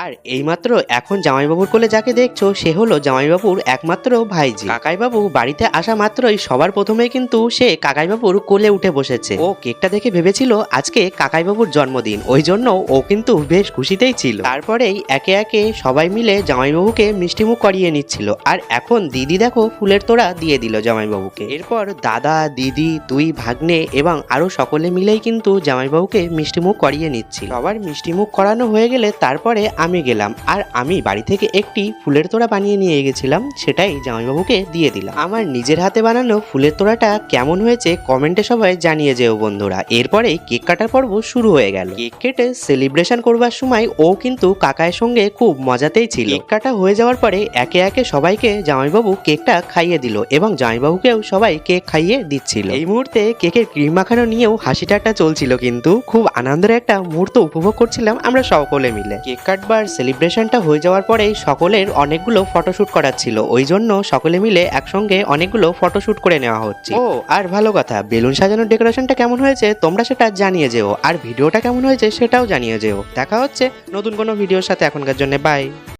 আর এইমাত্র এখন জামাইবাবুর কোলে যাকে দেখছো সে হলো জামাইবাবুর একমাত্র ভাইজি। কাকাইবাবু বাড়িতে আসা মাত্রই সবার প্রথমেই কিন্তু সে কাকাইবাবুর কোলে উঠে বসেছে। ও কেকটা দেখে ভেবেছিল আজকে কাকাইবাবুর জন্মদিন, ওই জন্য ও কিন্তু বেশ খুশিতেই ছিল। তারপরেই একে একে সবাই মিলে জামাইবাবুকে মিষ্টিমুখ করিয়ে নিচ্ছিল। আর এখন দিদি দেখো ফুলের তোড়া দিয়ে দিল জামাইবাবুকে। এরপর দাদা, দিদি, দুই ভাগ্নে এবং আরো সকলে মিলেই কিন্তু জামাইবাবুকে মিষ্টিমুখ করিয়ে নিচ্ছিল। সবার মিষ্টিমুখ করানো হয়ে গেলে তারপরে আমি গেলাম, আর আমি বাড়ি থেকে একটি ফুলের তোড়া বানিয়ে নিয়ে গেছিলাম, সেটাই জামাইবাবুকে দিয়ে দিলাম। আমার নিজের হাতে বানানো ফুলের তোড়াটা কেমন হয়েছে কমেন্টে সবাই জানিয়ে যেও বন্ধুরা। এরপরে কেক কাটার পর্ব শুরু হয়ে গেল। কেক কেটে সেলিব্রেশন করবার সময় ও কিন্তু কাকায়ের সঙ্গে খুব মজাতেই ছিল। কেক কাটা হয়ে যাওয়ার পরে একে একে সবাইকে জামাইবাবু কেকটা খাইয়ে দিল এবং জামাইবাবুকেও সবাই কেক খাইয়ে দিচ্ছিল। এই মুহূর্তে কেকের ক্রিম মাখানো নিয়েও হাসি ঠাট্টা চলছিল, কিন্তু খুব আনন্দের একটা মুহূর্ত উপভোগ করছিলাম আমরা সকলে মিলে। কেক কাটবার সেলিব্রেশনটা হয়ে যাওয়ার পরেই সকলের অনেকগুলো ফটোশুট করার ছিল, ওই জন্য সকলে মিলে একসঙ্গে অনেকগুলো ফটোশুট করে নেওয়া হচ্ছে। ও আর ভালো কথা, বেলুন সাজানোর ডেকোরেশনটা কেমন হয়েছে তোমরা সেটা জানিয়ে যেও, আর ভিডিওটা কেমন হয়েছে সেটাও জানিয়ে যেও। দেখা হচ্ছে নতুন কোনো ভিডিওর সাথে, এখনকার জন্য বাই।